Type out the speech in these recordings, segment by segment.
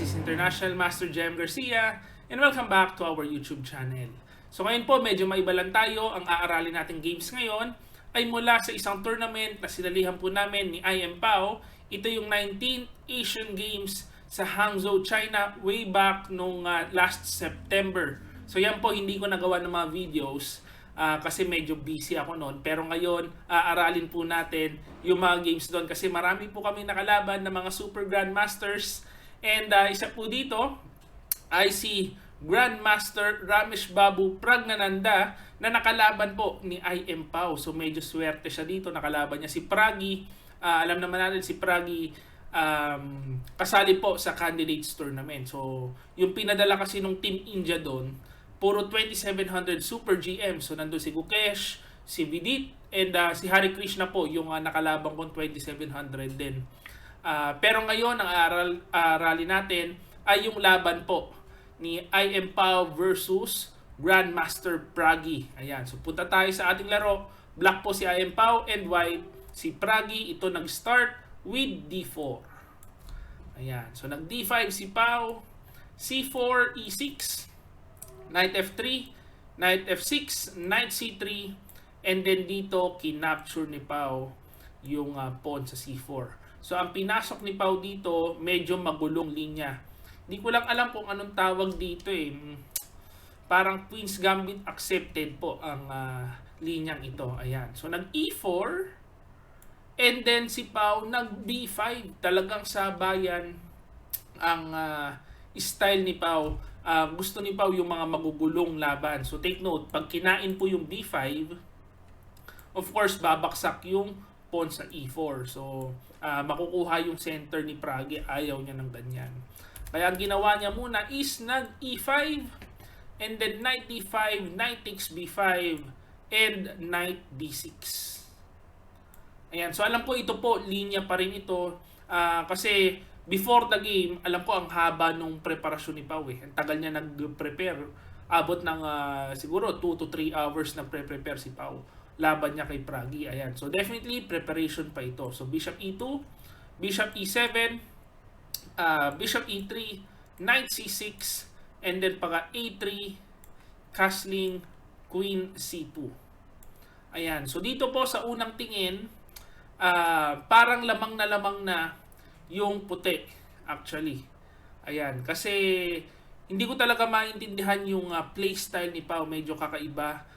This is International Master Jem Garcia and welcome back to our YouTube channel. So ngayon po medyo maiba lang tayo. Ang aaralin nating games ngayon ay mula sa isang tournament na sinalihan po namin ni IM Pao. Ito yung 19th Asian Games sa Hangzhou, China way back nung last September. So yan po, hindi ko nagawa ng mga videos kasi medyo busy ako noon. Pero ngayon, aaralin po natin yung mga games doon kasi marami po kami nakalaban ng mga Super Grandmasters. And isa po dito ay si Grandmaster Ramesh Babu Pragnananda na nakalaban po ni IM Pao. So medyo swerte siya dito. Nakalaban niya si Pragi. Alam naman natin si Pragi kasali po sa Candidates Tournament. So yung pinadala kasi nung Team India doon, puro 2700 Super GM. So nandun si Gukesh, si Vidit, and si Hari Krishna po yung nakalabang kong 2700 din. Pero ngayon, ang aralin natin ay yung laban po ni IM Pao versus Grandmaster Pragi. Ayan, so punta tayo sa ating laro. Black po si IM Pao and white si Pragi. Ito nag-start with D4. Ayan, so nag-D5 si Pao, C4, E6, Knight F3, Knight F6, Knight C3, and then dito kinapture ni Pao yung pawn sa C4. So ang pinasok ni Pao dito, medyo magulong linya. Hindi ko lang alam kung anong tawag dito eh. Parang Queen's Gambit accepted po ang linyang ito. Ayan. So nag-E4 and then si Pao nag-B5. Talagang sabayan ang style ni Pao. Gusto ni Pao yung mga magugulong laban. So take note, pag kinain po yung B5, of course babaksak yung pawn sa E4. So makukuha yung center ni Pragi. Ayaw niya ng ganyan. Kaya ang ginawa niya muna is nag-E5 and then Knight D5, Knight takes B5 and Knight D6. Ayan. So alam ko ito po, linya pa rin ito. Kasi before the game, alam ko ang haba nung preparasyon ni Pao eh. Ang tagal niya nag-prepare. Abot ng siguro 2 to 3 hours na prepare si Pao. Laban niya kay Pragi. Ayan. So definitely preparation pa ito. So Bishop E2, Bishop E7, Bishop E3, Knight C6, and then pagka A3, castling Queen C2. Ayan. So dito po sa unang tingin, parang lamang na yung puti actually. Ayan. Kasi hindi ko talaga maintindihan yung playstyle ni Pao. Medyo kakaiba.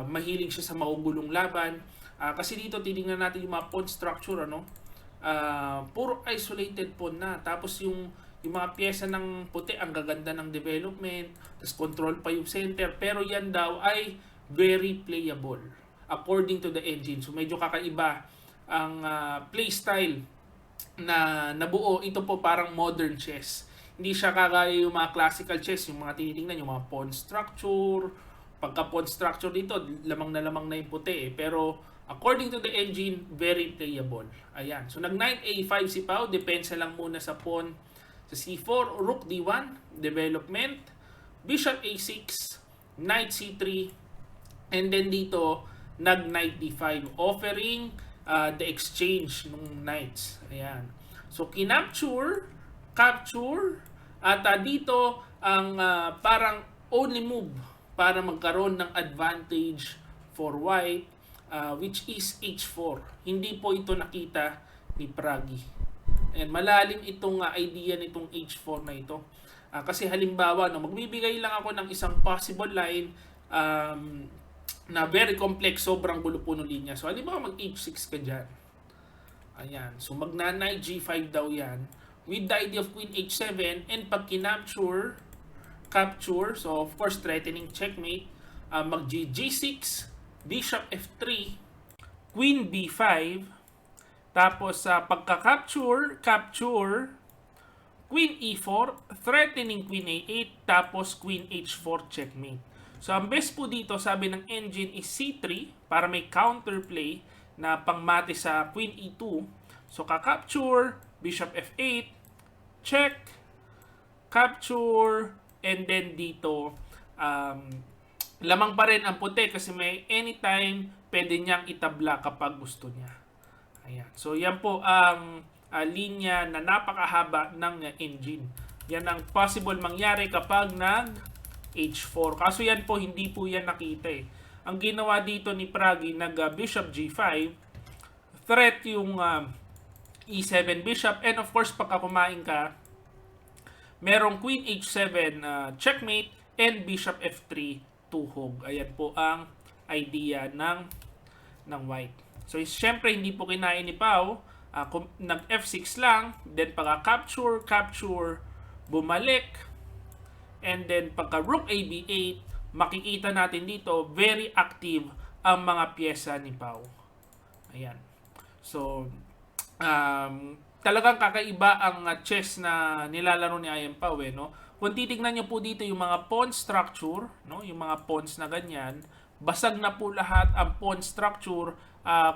Mahilig siya sa maugulong laban. Kasi dito tinignan natin yung mga pawn structure, ano? Puro isolated pawn na. Tapos yung mga pyesa ng puti, ang gaganda ng development. Tapos control pa yung center. Pero yan daw ay very playable according to the engine. So medyo kakaiba ang playstyle na nabuo. Ito po parang modern chess. Hindi siya kagaya yung mga classical chess, yung mga tinitingnan, yung mga pawn structure. Pagka pawn structure dito, lamang na yung puti eh. Pero according to the engine, very playable. Ayan. So nag-Knight A5 si Pao. Depensa lang muna sa pawn sa C4. Rook D1, development. Bishop A6, Knight C3. And then dito, nag-Knight D5. Offering the exchange ng knights. Ayan. So kinapture, capture. At dito, ang parang only move para magkaroon ng advantage for white, which is H4. Hindi po ito nakita ni Pragi. And malalim itong idea nitong H4 na ito. Kasi halimbawa, no, magbibigay lang ako ng isang possible line na very complex, sobrang gulo po ng linya. So halimbawa mag-H6 ka dyan. Ayan. So magna-Knight G5 daw yan. With the idea of Queen H7, and pag kinapture, capture, so of course threatening checkmate, mag-G6, Bishop F3, Queen B5, tapos sa pagka-capture, capture, Queen E4, threatening Queen A8, tapos Queen H4 checkmate. So ang best po dito, sabi ng engine, is C3 para may counterplay na pangmate sa Queen E2. So ka-capture, Bishop F8, check, capture, and then dito, lamang pa rin ang puti kasi may anytime pwede niyang itabla kapag gusto niya. Ayan. So yan po ang linya na napakahaba ng engine. Yan ang possible mangyari kapag nag H4. Kaso yan po, hindi po yan nakita eh. Ang ginawa dito ni Pragi, nag Bishop G5, threat yung E7 Bishop, and of course, pagka kumain ka, merong Queen H7 checkmate, and Bishop F3 tuhog. Ayan po ang idea ng white. So, syempre, hindi po kinain ni Pao. Nag F6 lang, then pagka capture, bumalik, and then pagka Rook AB8, makikita natin dito, very active ang mga pyesa ni Pao. Ayan. So, talagang kakaiba ang chess na nilalaro ni I Am Pao, no? Kung titignan nyo po dito yung mga pawn structure, no? Yung mga pawns na ganyan, basag na po lahat ang pawn structure.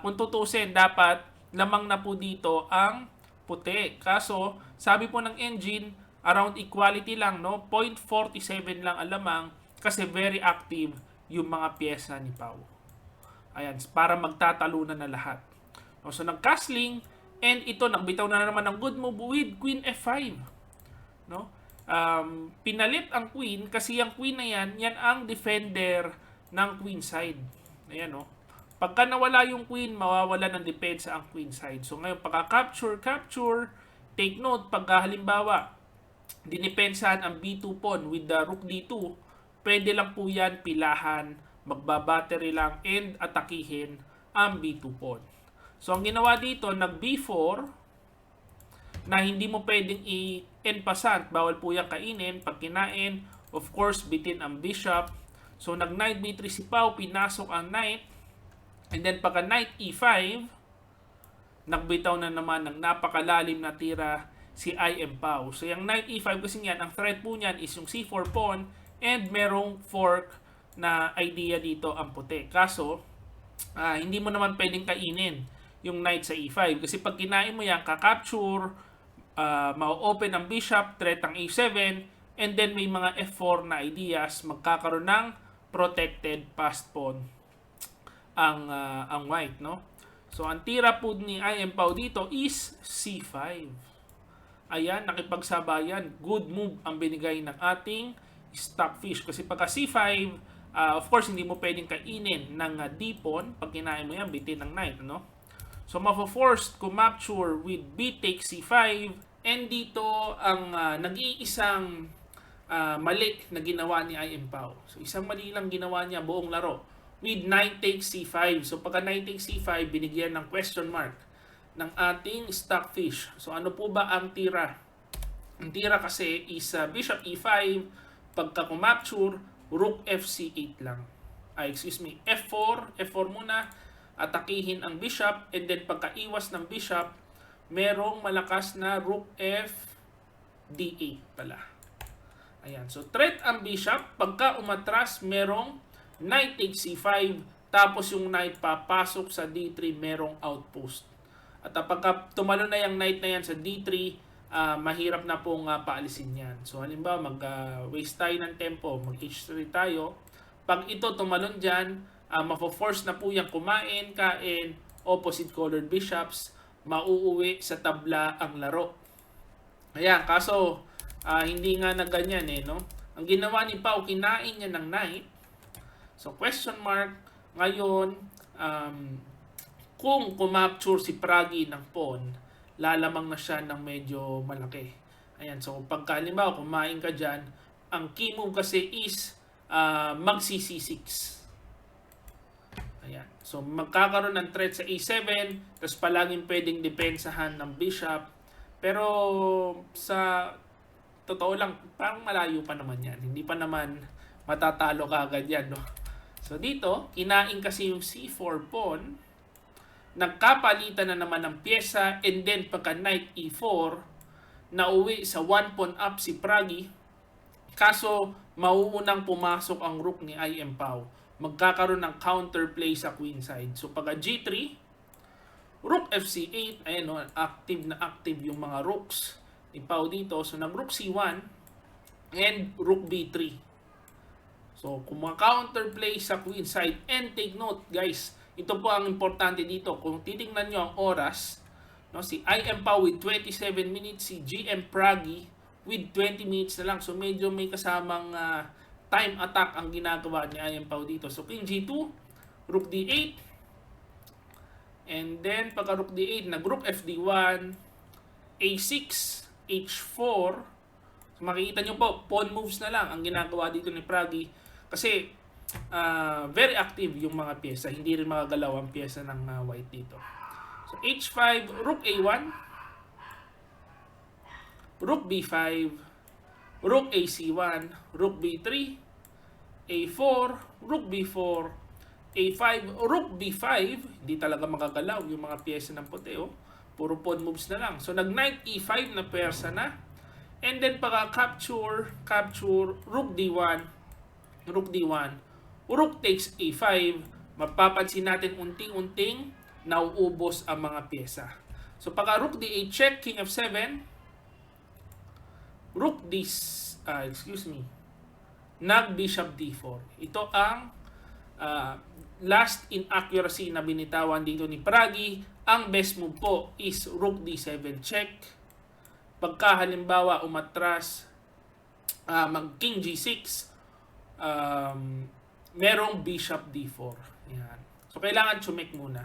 Kung tutusin, dapat lamang na po dito ang puti. Kaso, sabi po ng engine, around equality lang, no? 0.47 lang ang lamang kasi very active yung mga pyesa ni Pao. Ayan, para magtatalunan na lahat. No? So, nag-castling, and ito, nagbitaw na naman ng good move with Queen F5. No? Pinalit ang Queen kasi yung Queen na yan ang defender ng Queen side. Ayan, no? Pagka nawala yung Queen, mawawala ng depensa ang Queen side. So, ngayon, pagka-capture, take note, pagka halimbawa, dinipensahan ang B2 pawn with the Rook D2, pwede lang po yan pilahan, magbabattery lang, and atakihin ang B2 pawn. So, ang ginawa dito, nag B4, na hindi mo pwedeng i-enpasant, bawal po yan kainin. Pag kinain, of course, bitin ang bishop. So, nag Knight B3 si Pao, pinasok ang Knight, and then pagka Knight E5, nagbitaw na naman ng napakalalim na tira si I Am Pao. So, yung Knight E5 kasi yan, ang threat po niyan is yung C4 pawn, and merong fork na idea dito ang puti. Kaso, hindi mo naman pwedeng kainin yung Knight sa E5. Kasi pag kinain mo yan, kakapture, ma-open ang bishop, threat ang A7, and then may mga F4 na ideas, magkakaroon ng protected passed pawn ang white, no? So, ang tira po ni I Am Pao dito is C5. Ayan, nakipagsabayan. Good move ang binigay ng ating stockfish. Kasi pagka C5, of course, hindi mo pwedeng kainin ng D-pawn. Pag kinain mo yan, bitin ng knight, no? So, mafo-forced kumapture with B takes C5. And dito, ang nag-iisang mali na ginawa ni I Am Pao. So, isang mali lang ginawa niya buong laro with knight takes C5. So, pagka knight takes C5, binigyan ng question mark ng ating stockfish. So, ano po ba ang tira? Ang tira kasi is bishop E5, pagka kumapture, rook FC8 lang. F4 muna, atakihin ang bishop, and then pagka-iwas ng bishop, merong malakas na rook F D8 pala. Ayan. So, threat ang bishop. Pagka umatras, merong knight takes C5, tapos yung knight papasok sa D3, merong outpost. At pagka tumalo na yung knight na yan sa D3, mahirap na pong paalisin yan. So, halimbawa, mag-waste tayo ng tempo, mag-H3 tayo. Pag ito tumalon dyan, mafo-force na po yung kumain, kain, opposite colored bishops, mauuwi sa tabla ang laro. Ayan, kaso, hindi nga na ganyan no? Ang ginawa ni Pao, kinain niya ng knight. So, question mark, ngayon, kung kumapture si Pragi ng pawn, lalamang na siya ng medyo malaki. Ayan, so pagka halimbawa kumain ka dyan, ang key move kasi is mag-C6. Ayan, so magkakaroon ng threat sa A7, tapos palaging pwedeng depensahan ng bishop. Pero sa totoo lang, parang malayo pa naman yan. Hindi pa naman matatalo ka agad yan, no? So dito, kinain kasi yung C4 pawn, nagkapalitan na naman ng pyesa, and then pagka knight E4, nauwi sa 1 pawn up si Pragi. Kaso, mauunang pumasok ang rook ni I Am Pao. Magkakaroon ng counterplay sa queen side. So pagka G3, rook FC8, ayan no, active na active yung mga rooks ni Pao dito. So nag rook C1 and rook B3. So, kung counterplay sa queen side, and take note guys, ito po ang importante dito. Kung titingnan nyo ang oras, no, si I Am Pao with 27 minutes, si GM Pragi with 20 minutes na lang. So medyo may kasamang time attack ang ginagawa ni Ian Pao dito. So King G2, Rook D8, and then pagka Rook D8, nag-Rook FD1, A6, H4. So makikita nyo po, pawn moves na lang ang ginagawa dito ni Pragi. Kasi very active yung mga pyesa. Hindi rin makagalaw ang pyesa ng white dito. So H5, Rook A1, Rook B5, Rook AC1, Rook B3, A4, Rook B4, A5, Rook B5. Hindi talaga makagalaw yung mga pyesa ng puti. Puro pawn moves na lang. So nag-Knight E5 na pwersa na. And then pagka capture, Rook D1, Rook D1, Rook takes A5, mapapansin natin unting-unting nauubos ang mga pyesa. So pagka Rook D8 check, King F7, Rook D, nag Bishop D4. Ito ang last inaccuracy na binitawan dito ni Pragi. Ang best move po is Rook D7 check. Pagka halimbawa umatras, mag King G6, merong Bishop D4. Yan. So kailangan check muna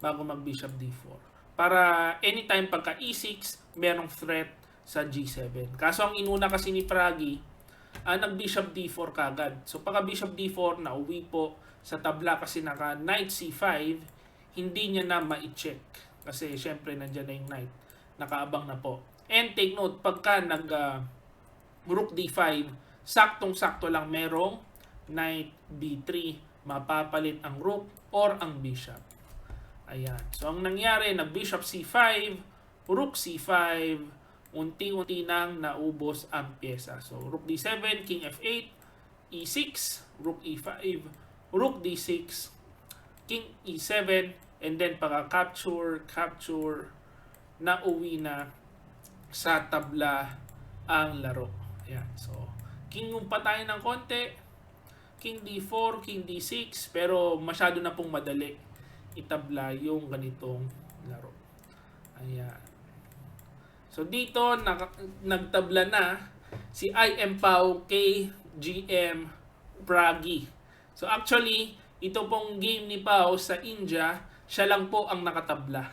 bago mag Bishop D4. Para anytime pagka E6, merong threat sa G7. Kaso ang inuna kasi ni Pragi, nag Bishop D4 kagad. So pagka Bishop D4, nauwi po sa tabla kasi naka Knight C5, hindi niya na ma-check. Kasi syempre nandyan na yung Knight. Nakaabang na po. And take note, pagka nag Rook D5, saktong-sakto lang merong Knight B3, mapapalit ang Rook or ang Bishop. Ayan. So ang nangyari, nag Bishop C5, Rook C5, unti-unti nang naubos ang pyesa. So Rook D7, King F8, E6, Rook E5, Rook D6, King E7, and then pagka capture, nauwi na sa tabla ang laro. Ayan. So King pa tayo ng konti, King D4, King D6, pero masyado na pong madali itabla yung ganitong laro. Ayan. So dito nagtabla na si Ian Pao kay GM Pragi. So actually, ito pong game ni Pao sa India, siya lang po ang nakatabla.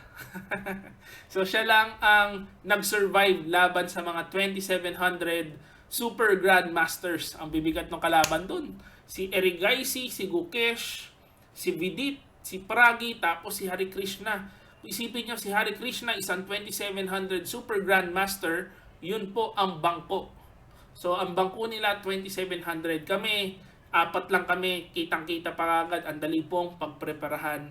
So siya lang ang nag-survive laban sa mga 2700 Super Grandmasters. Ang bibigat ng kalaban dun. Si Erigaisi, si Gukesh, si Vidit, si Pragi, tapos si Hari Krishna. Isipin nyo, si Hari Krishna, isang 2700 Super Grandmaster, yun po ang bangko. So, ang bangko nila, 2700. Kami, 4 lang kami, kitang-kita pa agad. Ang dali pong pagpreparahan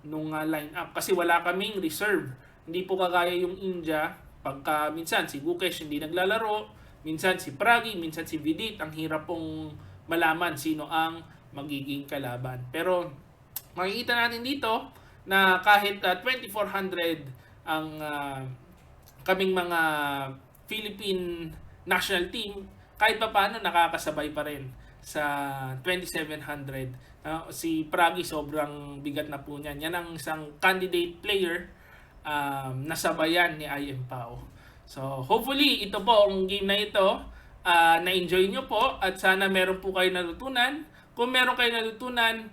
nung line-up. Kasi wala kaming reserve. Hindi po kagaya yung India. Pagka minsan, si Gukesh hindi naglalaro. Minsan si Pragi, minsan si Vidit. Ang hirap pong malaman sino ang magiging kalaban. Pero, makikita natin dito, na kahit 2,400 ang kaming mga Philippine national team, kahit pa paano nakakasabay pa rin sa 2,700. Si Pragi sobrang bigat na po niyan. Yan ang isang candidate player nasabayan ni Ian Pao. So hopefully ito po ang game na ito, na-enjoy nyo po at sana meron po kayo natutunan. Kung meron kayo natutunan,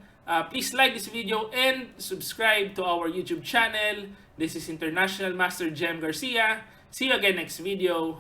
please like this video and subscribe to our YouTube channel. This is International Master Jem Garcia. See you again next video.